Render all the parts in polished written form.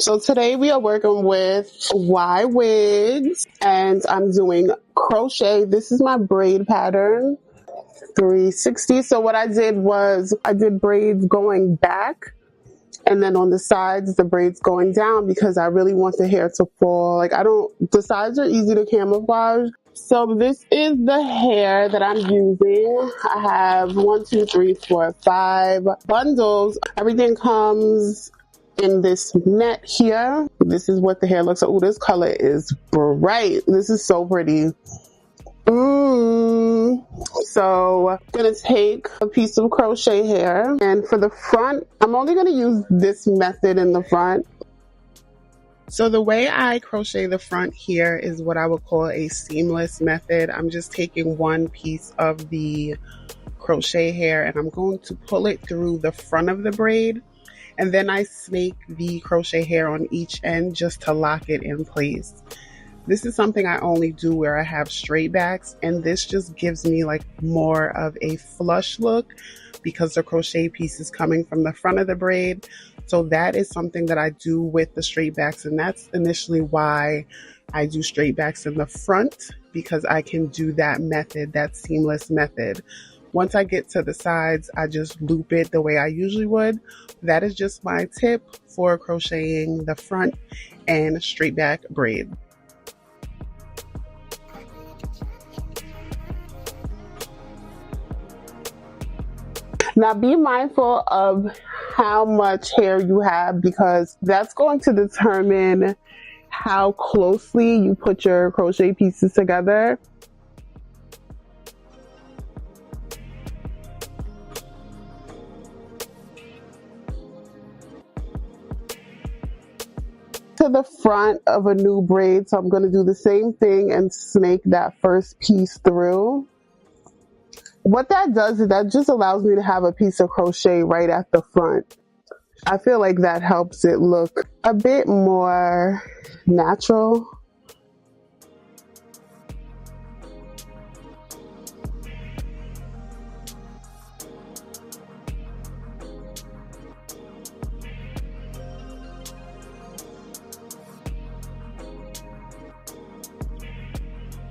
So today we are working with Ywigs and I'm doing crochet. This is my braid pattern, 360. So what I did was I did braids going back and then on the sides the braids going down because I really want the hair to fall. The sides are easy to camouflage. So this is the hair that I'm using. I have 1, 2, 3, 4, 5 bundles. Everything comes in this net here. This is what the hair looks like. Oh, this color is bright. This is so pretty. So I'm gonna take a piece of crochet hair, and for the front, I'm only gonna use this method in the front. So the way I crochet the front here is what I would call a seamless method. I'm just taking one piece of the crochet hair and I'm going to pull it through the front of the braid, and then I snake the crochet hair on each end just to lock it in place. This is something I only do where I have straight backs, and this just gives me like more of a flush look because the crochet piece is coming from the front of the braid. So that is something that I do with the straight backs, and that's initially why I do straight backs in the front, because I can do that method, that seamless method. Once I get to the sides, I just loop it the way I usually would. That is just my tip for crocheting the front and straight back braid. Now be mindful of how much hair you have, because that's going to determine how closely you put your crochet pieces together. To the front of a new braid, so I'm going to do the same thing and snake that first piece through. What that does is that just allows me to have a piece of crochet right at the front. I feel like that helps it look a bit more natural.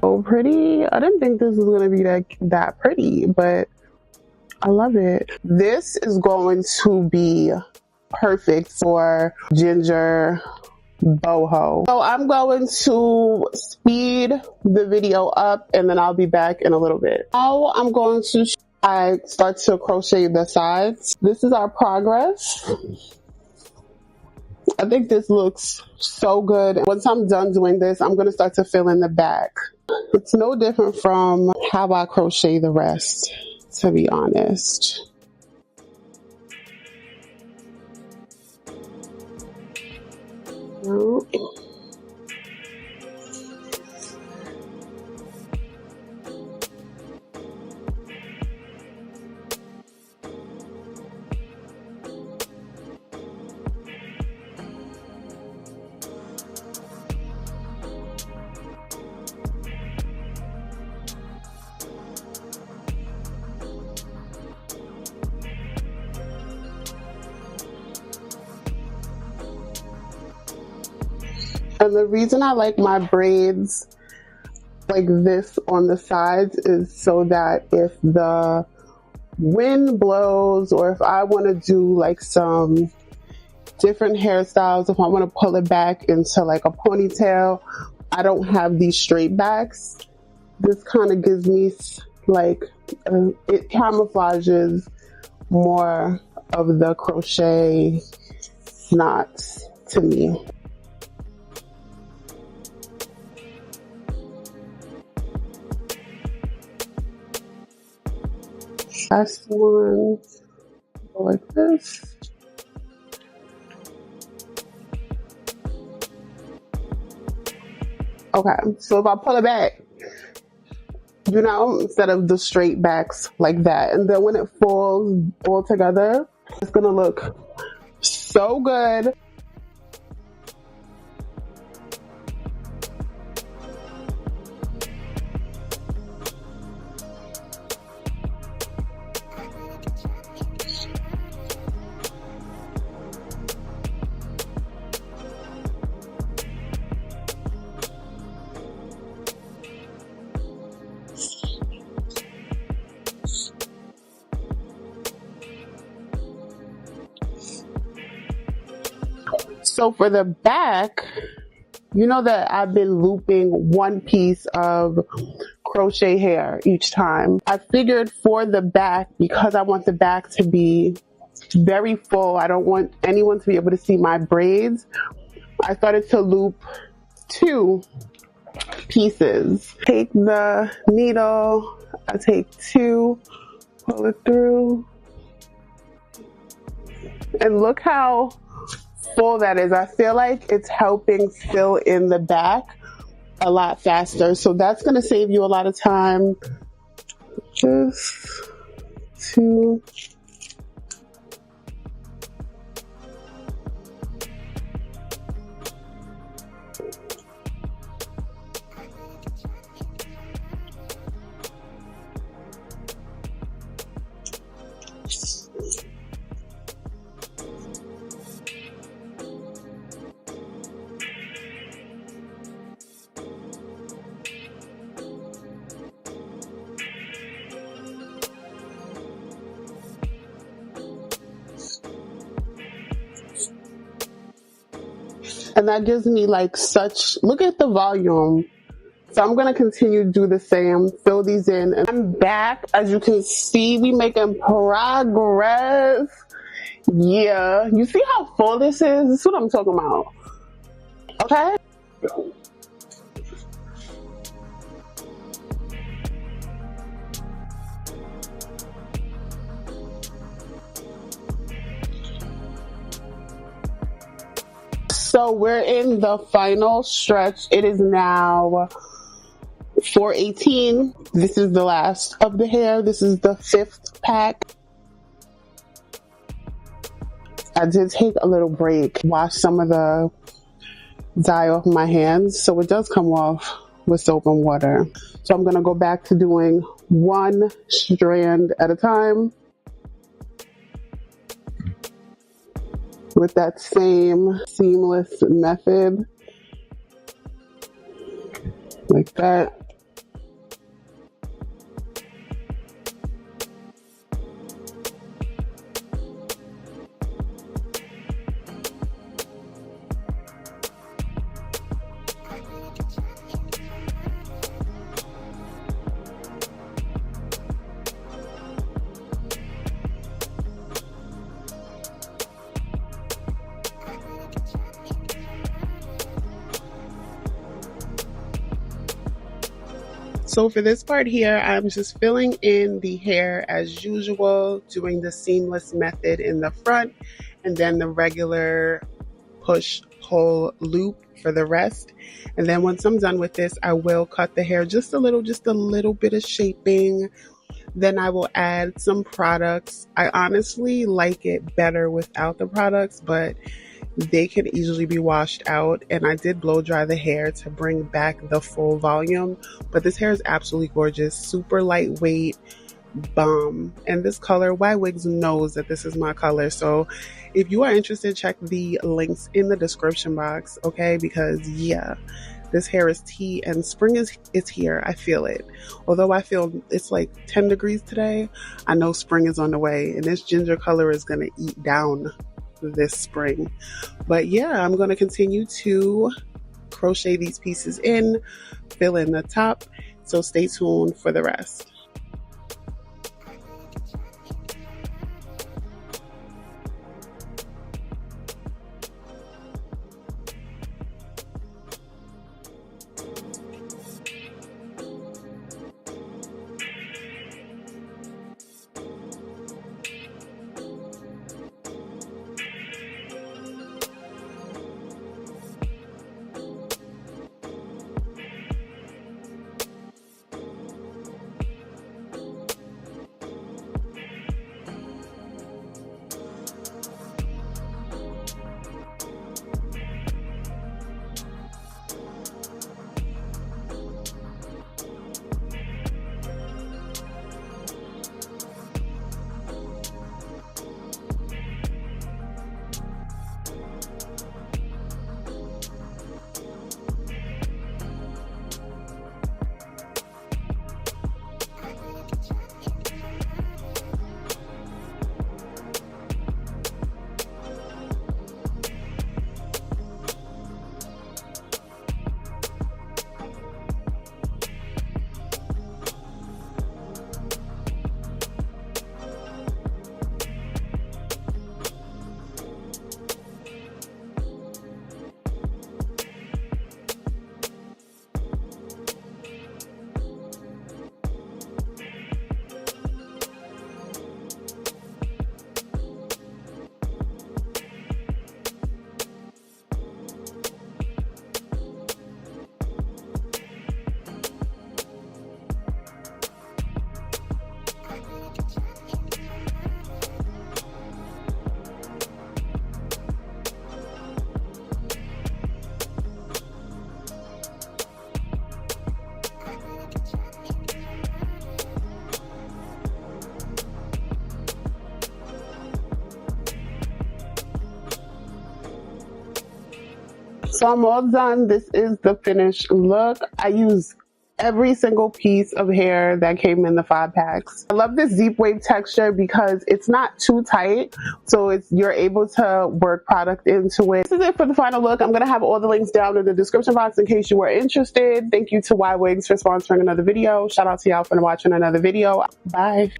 So pretty. I didn't think this was going to be that pretty, but I love it. This is going to be perfect for ginger boho. So I'm going to speed the video up and then I'll be back in a little bit. Now I'm going to start to crochet the sides. This is our progress. I think this looks so good. Once I'm done doing this, I'm going to start to fill in the back. It's no different from how I crochet the rest, to be honest. No. And the reason I like my braids like this on the sides is so that if the wind blows, or if I want to do like some different hairstyles, if I want to pull it back into like a ponytail, I don't have these straight backs. This kind of gives me like, it camouflages more of the crochet knots to me. Last one, go like this. Okay, so if I pull it back, you know, instead of the straight backs like that, and then when it falls all together, it's gonna look so good. So for the back, you know that I've been looping one piece of crochet hair each time. I figured for the back, because I want the back to be very full, I don't want anyone to be able to see my braids, I started to loop 2 pieces. Take the needle, I take 2, pull it through, and look how full that is. I feel like it's helping fill in the back a lot faster, so that's going to save you a lot of time. Just 2. And that gives me like such, look at the volume. So I'm going to continue to do the same, fill these in. And I'm back. As you can see, we making progress. Yeah. You see how full this is? This is what I'm talking about. Okay? So we're in the final stretch. It is now 4:18. This is the last of the hair. This is the 5th pack. I did take a little break, wash some of the dye off my hands, so it does come off with soap and water. So I'm going to go back to doing 1 strand at a time with that same seamless method, like that. So for this part here, I'm just filling in the hair as usual, doing the seamless method in the front, and then the regular push pull loop for the rest. And then once I'm done with this, I will cut the hair just a little bit of shaping. Then I will add some products. I honestly like it better without the products, but they can easily be washed out. And I did blow dry the hair to bring back the full volume, but this hair is absolutely gorgeous, super lightweight, bomb. And this color, Ywigs knows that this is my color. So if you are interested, check the links in the description box, okay? Because yeah, this hair is tea, and spring is here. I feel it. Although I feel it's like 10 degrees today, I know spring is on the way, and this ginger color is going to eat down this spring. But yeah, I'm going to continue to crochet these pieces in, fill in the top. So stay tuned for the rest. So I'm all done. This is the finished look. I use every single piece of hair that came in the 5 packs. I love this deep wave texture because it's not too tight, so you're able to work product into it. This is it for the final look. I'm gonna have all the links down in the description box in case you were interested. Thank you to Ywigs for sponsoring another video. Shout out to y'all for watching another video. Bye.